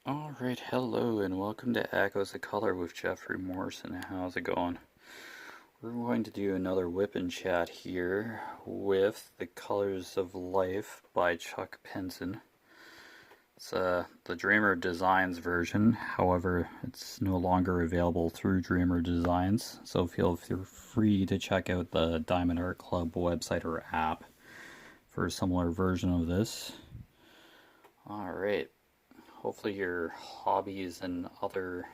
Alright, hello and welcome to Echoes of Color with Jeffery Morrison. How's it going? We're going to do another whip and chat here with The Colors of Life by Chuck Pinson. It's the Dreamer Designs version, however, it's no longer available through Dreamer Designs, so feel free to check out the Diamond Art Club website or app for a similar version of this. Alright. Hopefully your hobbies and other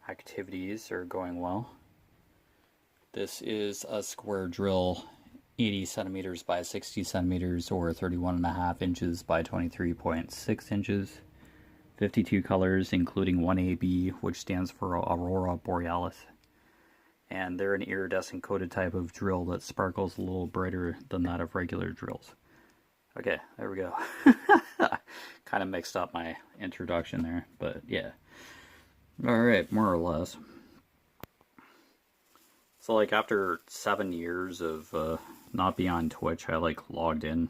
activities are going well. This is a square drill, 80 centimeters by 60 centimeters or 31.5 inches by 23.6 inches. 52 colors, including 1AB, which stands for Aurora Borealis. And they're an iridescent coated type of drill that sparkles a little brighter than that of regular drills. Okay, there we go. Kind of mixed up my introduction there, but yeah. Alright, more or less. So like after 7 years of not being on Twitch, I like logged in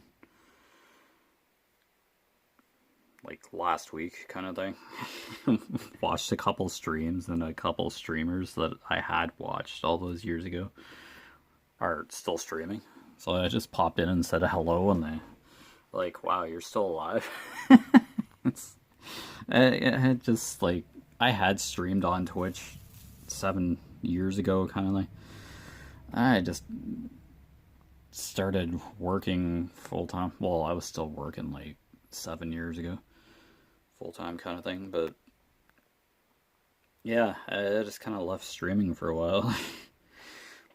like last week kind of thing. Watched a couple streams and a couple streamers that I had watched all those years ago are still streaming. So I just popped in and said hello and they like, wow, you're still alive. It just like I had streamed on Twitch 7 years ago, kind of like. I just started working full time. Well, I was still working like 7 years ago, full time kind of thing. But yeah, I just kind of left streaming for a while.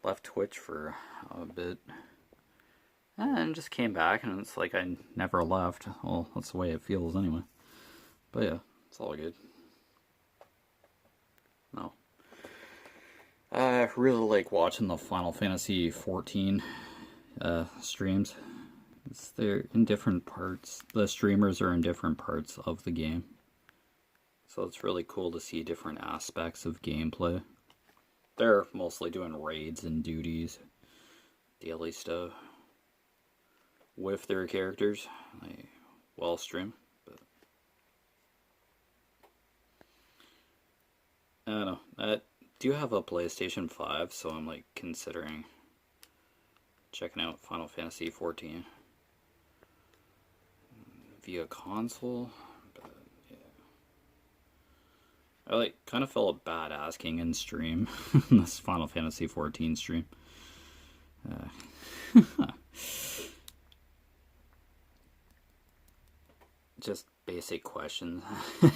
Left Twitch for a bit. And just came back, and it's like I never left. Well, that's the way it feels anyway. But yeah, it's all good. No. I really like watching the Final Fantasy 14 streams. They're in different parts. The streamers are in different parts of the game. So it's really cool to see different aspects of gameplay. They're mostly doing raids and duties, daily stuff with their characters. They well stream, but I don't know. I do have a PlayStation 5, so I'm like considering checking out Final Fantasy 14 via console. But yeah, I like kind of felt bad asking in stream this Final Fantasy 14 stream. Just basic questions.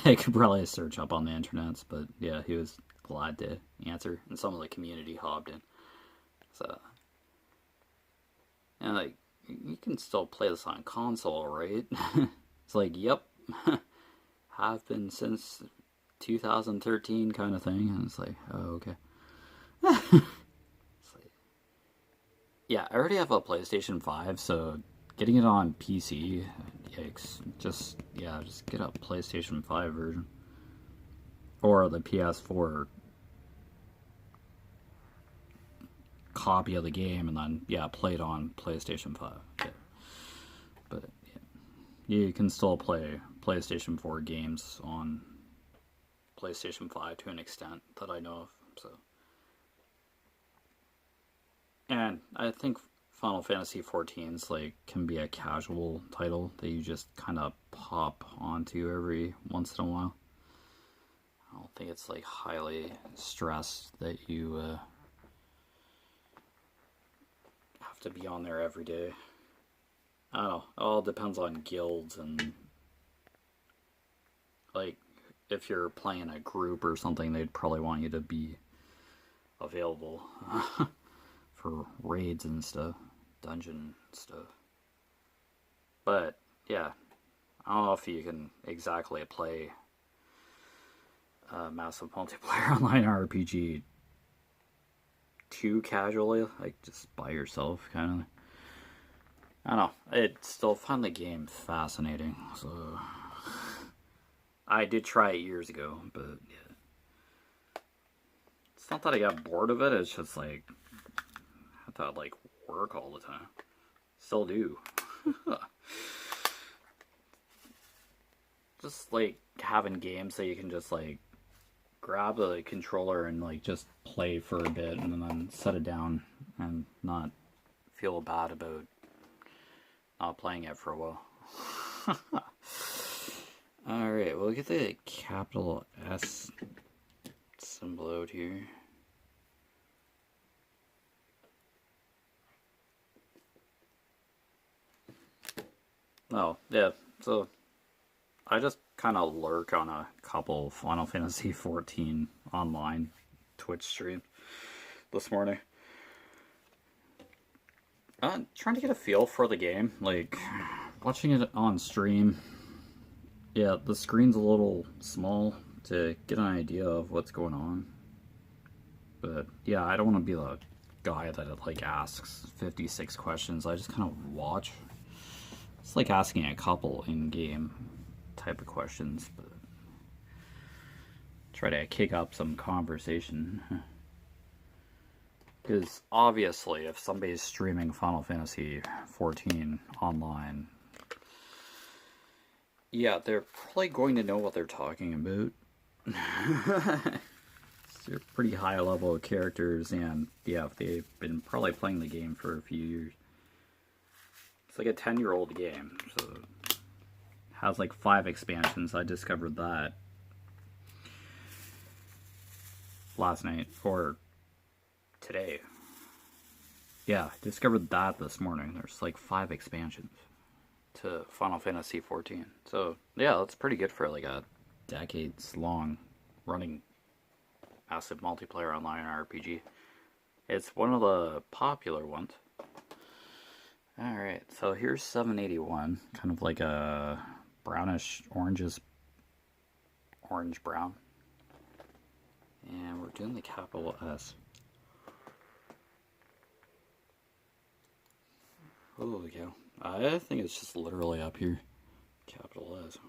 I could probably search up on the internet, but yeah, he was glad to answer, and some of the community hopped in. So, and like, you can still play this on console, right? It's like, yep, have been since 2013 kind of thing, and it's like, oh, okay. It's like, yeah, I already have a PlayStation 5, so getting it on PC, yikes. Just get a PlayStation 5 version. Or the PS4 copy of the game, and then, yeah, play it on PlayStation 5. Yeah. But, yeah, you can still play PlayStation 4 games on PlayStation 5 to an extent that I know of, so. And I think Final Fantasy 14's like can be a casual title that you just kind of pop onto every once in a while. I don't think it's like highly stressed that you have to be on there every day. I don't know. It all depends on guilds and like if you're playing a group or something, they'd probably want you to be available for raids and stuff. Dungeon stuff. But yeah, I don't know if you can exactly play a massive multiplayer online RPG too casually, like just by yourself, kind of. I don't know. I still find the game fascinating, so I did try it years ago, but yeah, it's not that I got bored of it. It's just like I thought like work all the time. Still do. just like having games that you can just like grab the controller and like just play for a bit and then set it down and not feel bad about not playing it for a while. Alright, we'll get the capital S symbol out here. Oh, yeah, so I just kind of lurk on a couple Final Fantasy XIV online Twitch stream this morning. Trying to get a feel for the game, like watching it on stream. Yeah, the screen's a little small to get an idea of what's going on. But yeah, I don't want to be the guy that like asks 56 questions. I just kind of watch. It's like asking a couple in-game type of questions, but try to kick up some conversation. Because obviously, if somebody's streaming Final Fantasy XIV online, yeah, they're probably going to know what they're talking about. They're pretty high level characters, and yeah, they've been probably playing the game for a few years. It's like a 10-year-old game, so it has like 5 expansions. I discovered that last night, or today. Yeah, I discovered that this morning. There's like 5 expansions to Final Fantasy XIV. So yeah, that's pretty good for like a decades-long running massive multiplayer online RPG. It's one of the popular ones. Alright, so here's 781, kind of like a brownish orange brown. And we're doing the capital S. Holy cow. I think it's just literally up here. Capital S.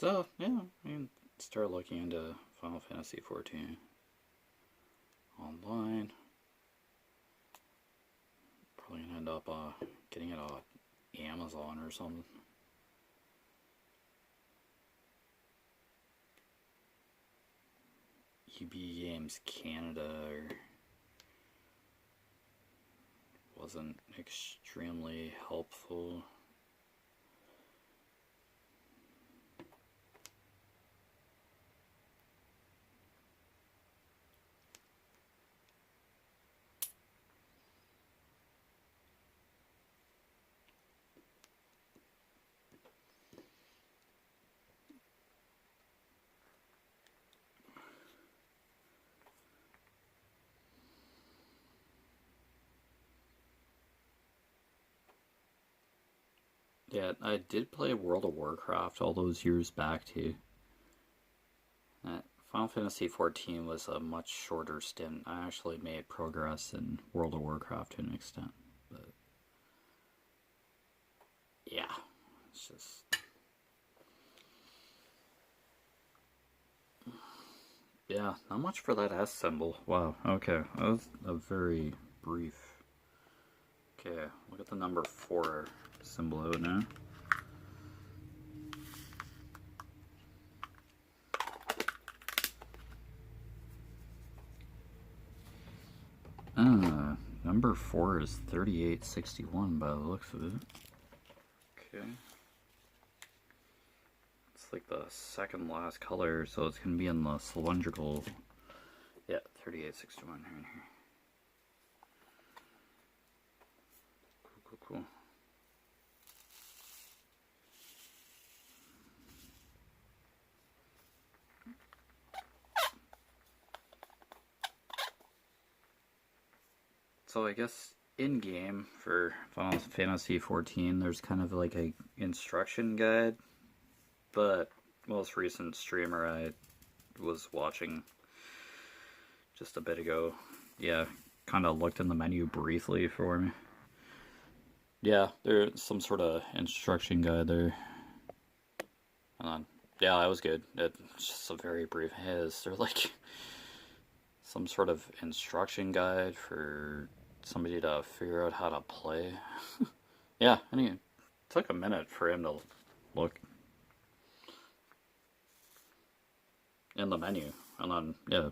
So, yeah, I can start looking into Final Fantasy XIV online. Probably gonna end up getting it on Amazon or something. EB Games Canada wasn't extremely helpful. Yeah, I did play World of Warcraft all those years back too. Final Fantasy XIV was a much shorter stint. I actually made progress in World of Warcraft to an extent, but yeah, it's just yeah, not much for that S symbol. Wow, okay, that was a very brief. Okay, look at the number 4 symbol out now. Number 4 is 3861 by the looks of it. Okay. It's like the second last color, so it's going to be in the cylindrical. Yeah, 3861 right here. Cool. So I guess in-game for Final Fantasy XIV, there's kind of like a instruction guide, but most recent streamer I was watching just a bit ago, yeah, kind of looked in the menu briefly for me. Yeah, there's some sort of instruction guide there. Yeah, that was good. It's just a very brief. Is there like some sort of instruction guide for somebody to figure out how to play? Yeah, anyway, took a minute for him to look in the menu, and then yeah,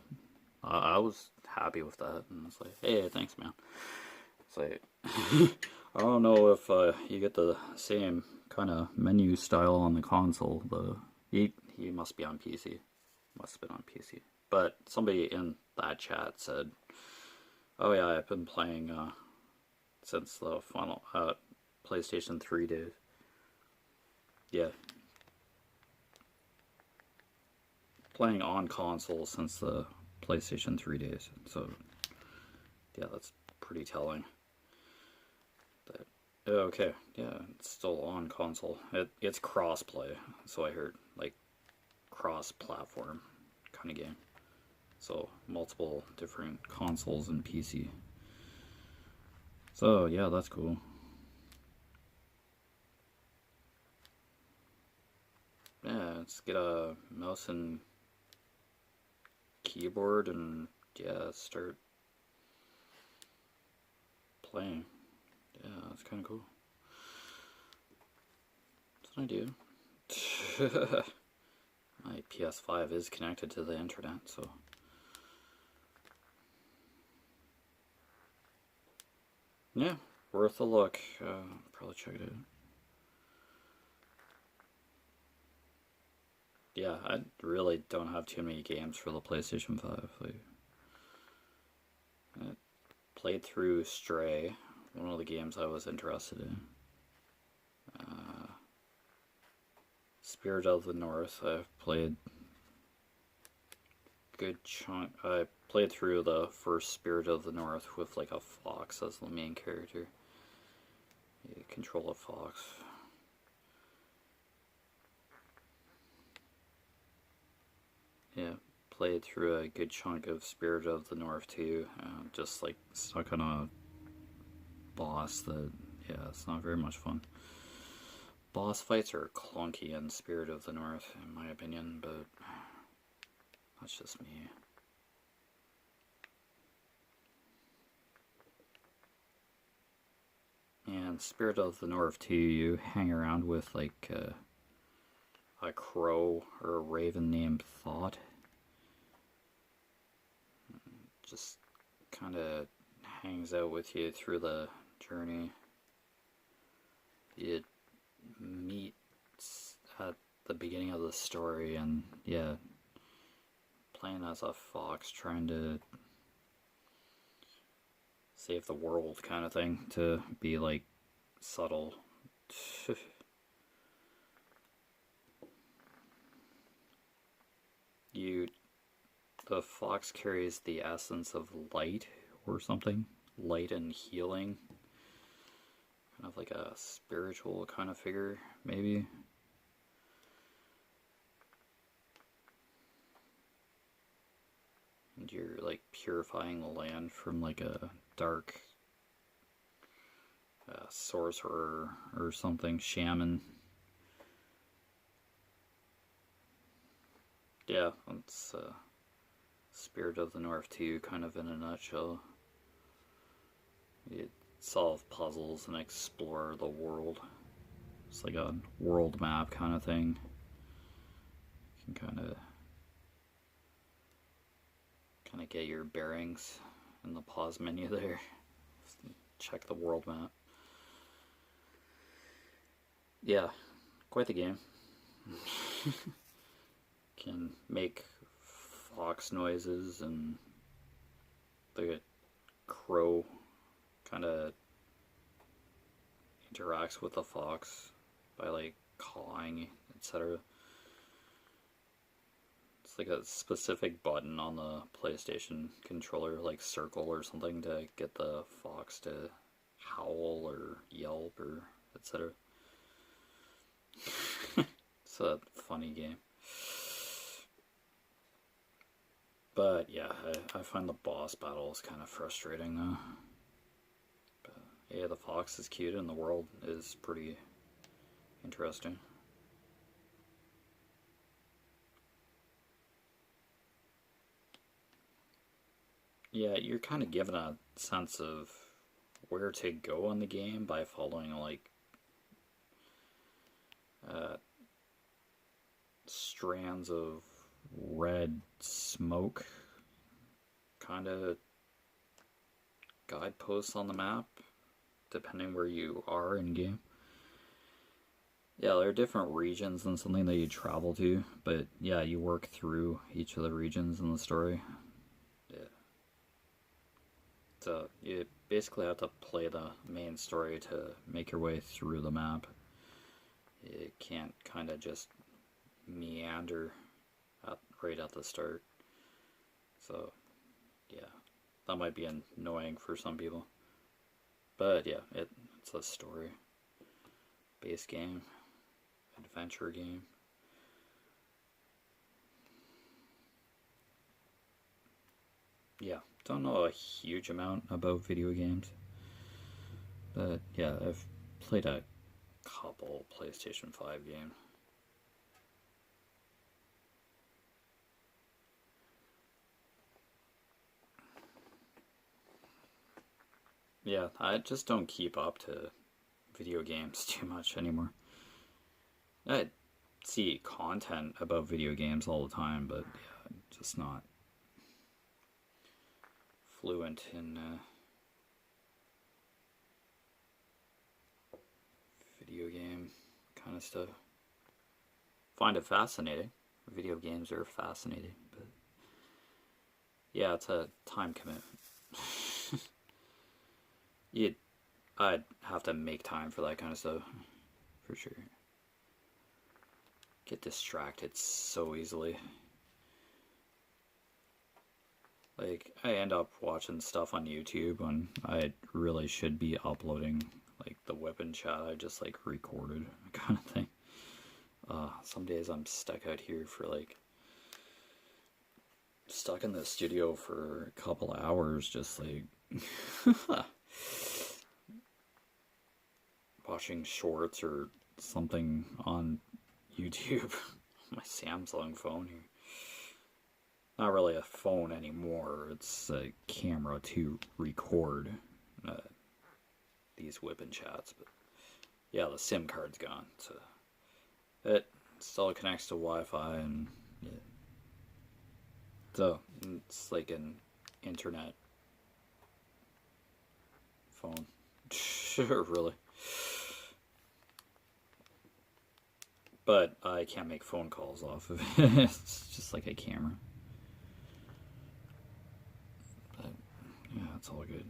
I was happy with that, and it's like, hey, thanks, man. It's like I don't know if you get the same kind of menu style on the console. He must be on PC, must have been on PC. But somebody in that chat said, "Oh yeah, I've been playing since the final PlayStation 3 days." Yeah, playing on console since the PlayStation 3 days. So yeah, that's pretty telling. That okay, yeah, it's still on console. It's cross-play, so I heard, like cross-platform kind of game. So multiple different consoles and PC. So yeah, that's cool. Yeah, let's get a mouse and keyboard and yeah, start playing. Yeah, that's kind of cool. That's an idea. My PS5 is connected to the internet, so yeah, worth a look. Probably check it out. Yeah, I really don't have too many games for the PlayStation 5. I played through Stray, one of the games I was interested in. Spirit of the North, I've played good chunk. I played through the first Spirit of the North with like a fox as the main character. You control a fox. Yeah, played through a good chunk of Spirit of the North too. Just like stuck on a boss that, yeah, it's not very much fun. Boss fights are clunky in Spirit of the North, in my opinion, but that's just me. And Spirit of the North too, you hang around with like a crow or a raven named Thought. Just kind of hangs out with you through the journey. You meet at the beginning of the story, and yeah, playing as a fox trying to save the world kind of thing, to be like subtle. The fox carries the essence of light or something, light and healing, kind of like a spiritual kind of figure, maybe. And you're like purifying the land from like a dark sorcerer or something, shaman. Yeah, that's Spirit of the North 2 kind of in a nutshell. You solve puzzles and explore the world. It's like a world map kind of thing. You can kind of get your bearings in the pause menu there. Check the world map. Yeah, quite the game. Can make fox noises, and the crow kind of interacts with the fox by like cawing, etc. It's like a specific button on the PlayStation controller, like circle or something, to get the fox to howl or yelp or etc. It's a funny game. But yeah, I find the boss battles kind of frustrating though. But yeah, the fox is cute and the world is pretty interesting. Yeah, you're kind of given a sense of where to go in the game by following like uh, strands of red smoke kind of guideposts on the map, depending where you are in game. Yeah, there are different regions and something that you travel to, but yeah, you work through each of the regions in the story. Yeah. So you basically have to play the main story to make your way through the map. You can't kind of just meander right at the start. So, yeah, that might be annoying for some people. But yeah, it's a story-based game, adventure game. Yeah, don't know a huge amount about video games. But yeah, I've played a couple PlayStation 5 games. Yeah, I just don't keep up to video games too much anymore. I see content about video games all the time, but yeah, just not fluent in video game kind of stuff. Find it fascinating. Video games are fascinating, but yeah, it's a time commitment. I'd have to make time for that kind of stuff, for sure. Get distracted so easily. Like, I end up watching stuff on YouTube when I really should be uploading, like, the WIP and chat I just, like, recorded, kind of thing. Some days I'm stuck out here for, like, stuck in the studio for a couple hours, just, like, watching shorts or something on YouTube. My Samsung phone here. Not really a phone anymore, it's a camera to record these WIP and chats, but yeah, the SIM card's gone, so it still connects to Wi-Fi, and yeah. So it's like an internet phone. Really. But I can't make phone calls off of it. It's just like a camera. But yeah, it's all good.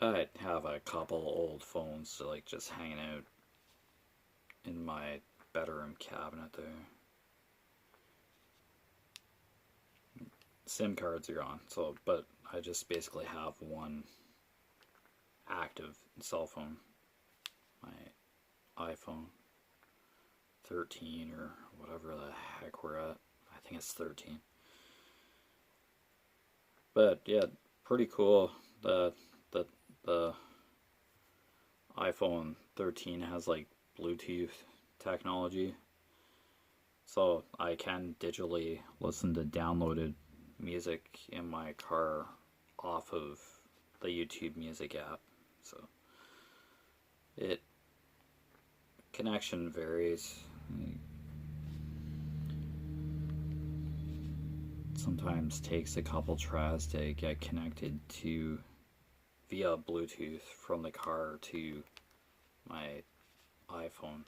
I have a couple old phones to like just hanging out in my bedroom cabinet there. SIM cards are gone, so but I just basically have one active cell phone. My iPhone 13 or whatever the heck we're at. I think it's 13. But yeah, pretty cool. The iPhone 13 has like Bluetooth technology, so I can digitally listen to downloaded music in my car off of the YouTube Music app. So it connection varies. Sometimes takes a couple tries to get connected to via Bluetooth from the car to my iPhone.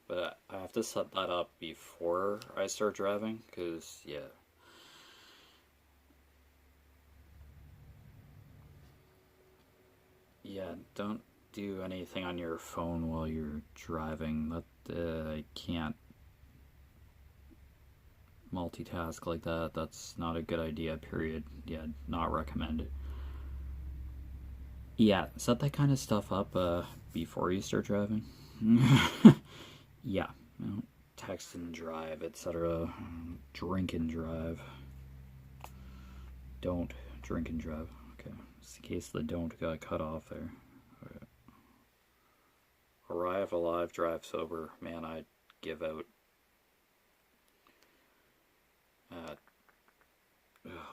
But I have to set that up before I start driving, because, yeah. Yeah, don't do anything on your phone while you're driving. I can't multitask like that. That's not a good idea, period. Yeah, not recommended. Yeah, set that kind of stuff up before you start driving. Yeah, text and drive, etc. Drink and drive. Don't drink and drive. Okay, just in case the don't got cut off there. Okay. Arrive alive, drive sober. Man, I'd give out.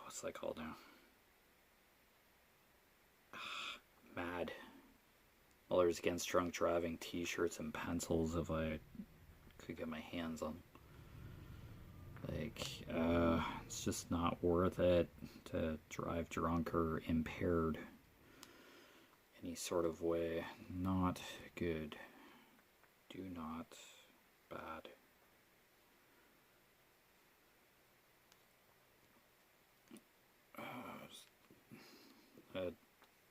What's that called now? Mad. Mothers Against Drunk Driving t-shirts and pencils if I could get my hands on. Like, it's just not worth it to drive drunk or impaired any sort of way. Not good. Do not. Bad. I'd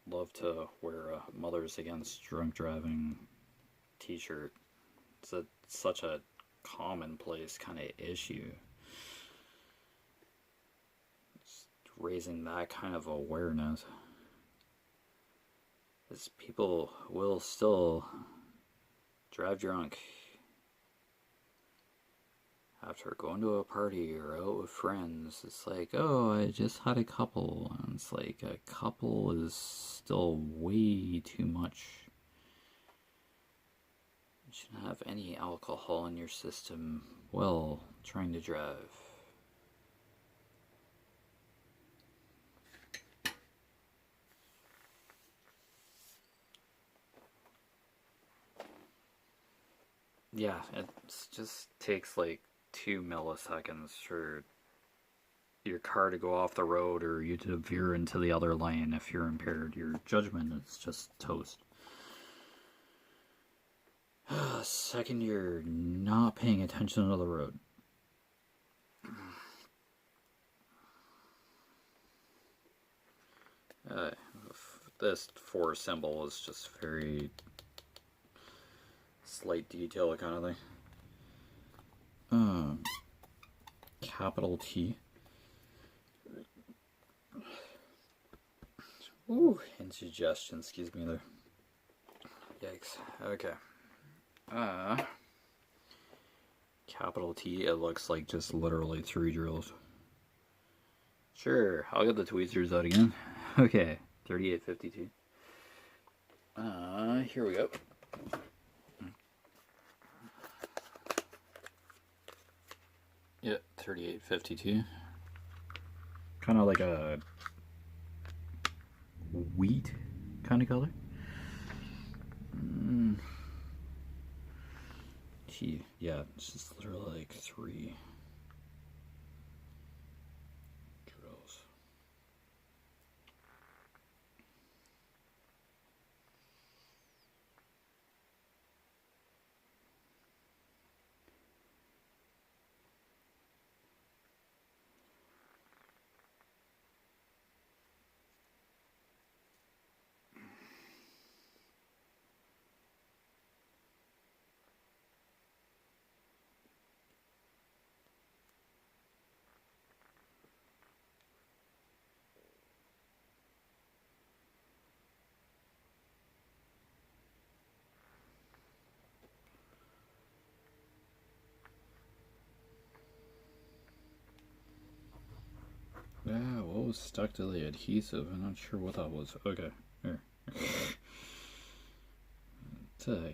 love to wear a Mothers Against Drunk Driving t-shirt. It's such a commonplace kind of issue. It's raising that kind of awareness. Because people will still drive drunk after going to a party or out with friends. It's like, oh, I just had a couple. And it's like, a couple is still way too much. You shouldn't have any alcohol in your system while trying to drive. Yeah, it just takes like 2 milliseconds for your car to go off the road or you to veer into the other lane. If you're impaired, your judgment is just toast. Second, you're not paying attention to the road. This 4 symbol is just very slight detail kind of thing. Capital T. Ooh, indigestion, excuse me there. Yikes. Okay. Capital T, it looks like just literally 3 drills. Sure, I'll get the tweezers out again. Okay, 3852. Here we go. Yeah, 3852. Kind of like a wheat kind of color. Yeah, it's just literally like 3 drills. Yeah, what was stuck to the adhesive? I'm not sure what that was. Okay, here. To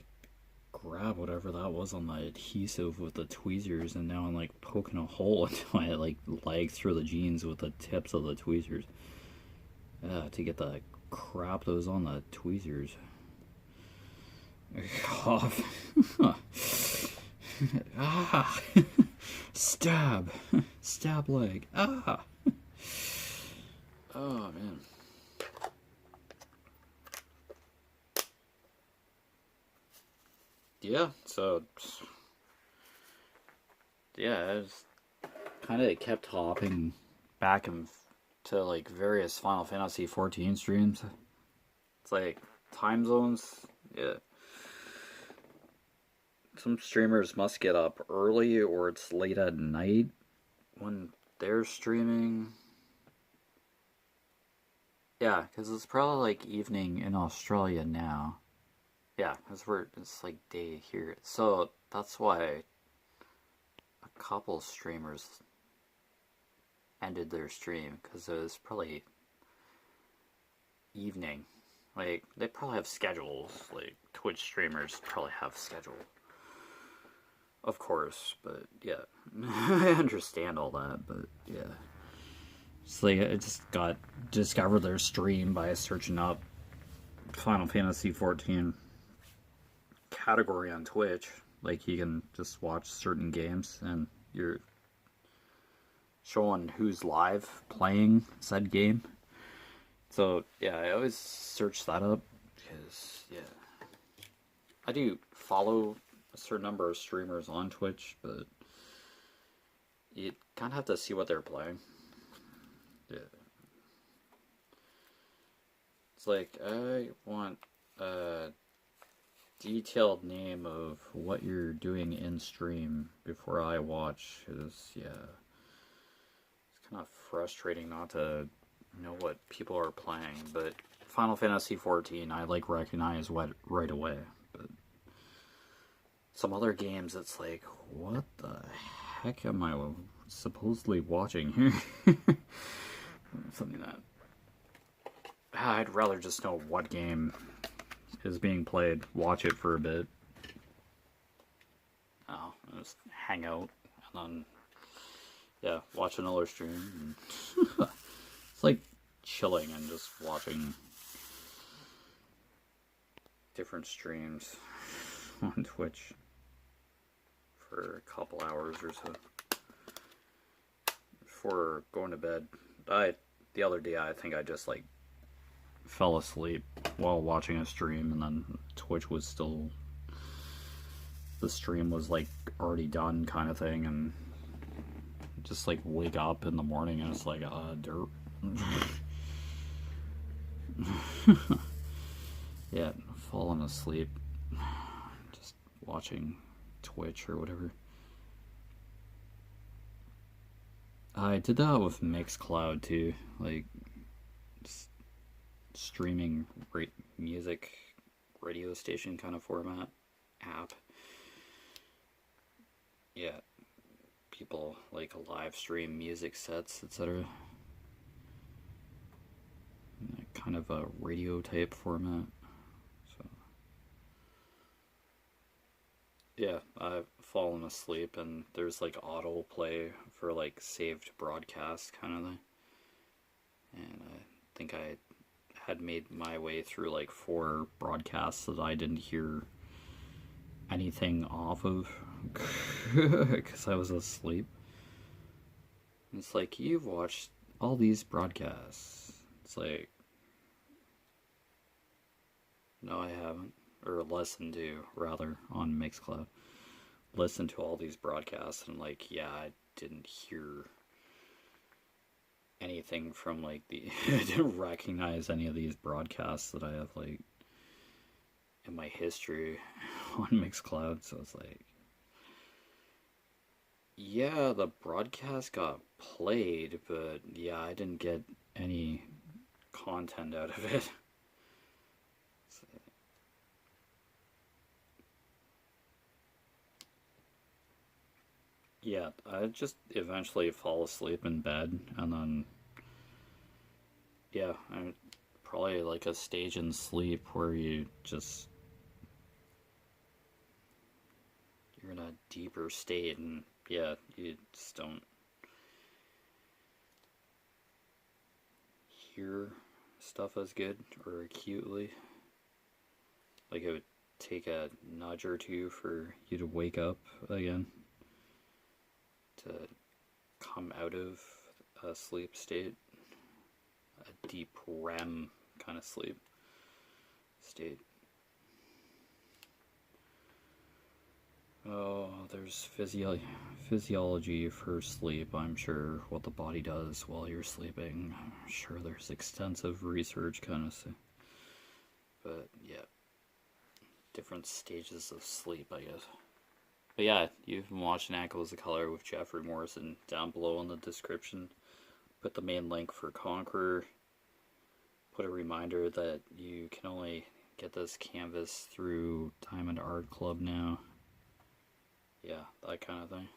grab whatever that was on the adhesive with the tweezers, and now I'm like poking a hole into my like leg through the jeans with the tips of the tweezers. To get the crap that was on the tweezers. Cough. Ah! Stab! Stab leg. Ah! Oh, man. Yeah, so... yeah, I just kind of kept hopping back and to like various Final Fantasy 14 streams. It's like time zones. Yeah. Some streamers must get up early or it's late at night when they're streaming. Yeah, because it's probably like evening in Australia now. Yeah, because it's like day here. So that's why a couple streamers ended their stream, because it was probably evening. Like, they probably have schedules. Like, Twitch streamers probably have schedule. Of course, but yeah. I understand all that, but yeah. It's like, I just discovered their stream by searching up Final Fantasy 14. category on Twitch. Like you can just watch certain games and you're showing who's live playing said game. So yeah, I always search that up because yeah, I do follow a certain number of streamers on Twitch, but you kind of have to see what they're playing. Yeah. It's like, I want a detailed name of what you're doing in stream before I watch. Because, yeah, it's kind of frustrating not to know what people are playing. But Final Fantasy XIV, I like recognize what right away. But some other games, it's like, what the heck am I supposedly watching here? Something that I'd rather just know what game is being played, watch it for a bit. Oh, just hang out and then yeah, watch another stream. It's like chilling and just watching different streams on Twitch for a couple hours or so before going to bed. The other day I think I just like fell asleep while watching a stream, and then Twitch was still, the stream was like already done kind of thing, and just like wake up in the morning and it's like dirt. Yeah, falling asleep just watching Twitch or whatever. I did that with Mixcloud too, like just streaming music radio station kind of format app. Yeah, people like live stream music sets, etc. Kind of a radio type format. So yeah, I've fallen asleep and there's like autoplay for like saved broadcast kind of thing. And I think I had made my way through like 4 broadcasts that I didn't hear anything off of because I was asleep. And it's like, you've watched all these broadcasts. It's like, no, I haven't. Or listened to, rather, on Mixcloud. Listen to all these broadcasts and like, yeah, I didn't hear anything from like the I didn't recognize any of these broadcasts that I have like in my history on Mixcloud. So it's like, yeah, the broadcast got played, but yeah, I didn't get any content out of it. So, yeah, I just eventually fall asleep in bed, and then yeah, I probably like a stage in sleep where you're in a deeper state, and yeah, you just don't hear stuff as good or acutely. Like it would take a nudge or two for you to wake up again, to come out of a sleep state, a deep REM kind of sleep state. Oh, there's physiology for sleep, I'm sure, what the body does while you're sleeping. I'm sure there's extensive research kind of thing. But yeah, different stages of sleep, I guess. But yeah, you've been watching Echoes of Color with Jeffery Morrison. Down below in the description, put the main link for Conqueror. Put a reminder that you can only get this canvas through Diamond Art Club now. Yeah, that kind of thing.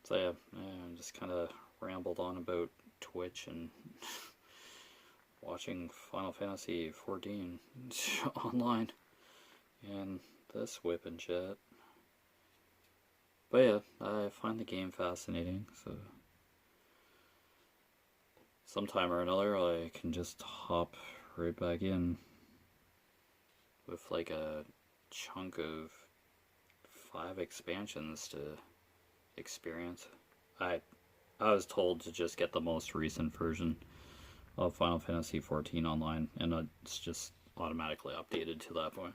So yeah, I just kind of rambled on about Twitch and watching Final Fantasy XIV online and this WIP and chat. But yeah, I find the game fascinating, so sometime or another I can just hop right back in. with like a chunk of 5 expansions to experience. I was told to just get the most recent version of Final Fantasy XIV online, and it's just automatically updated to that point.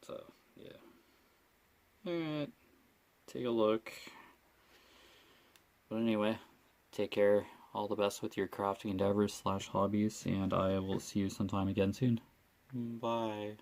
So, yeah. Alright, take a look. But anyway, take care. All the best with your crafting endeavors / hobbies, and I will see you sometime again soon. Bye.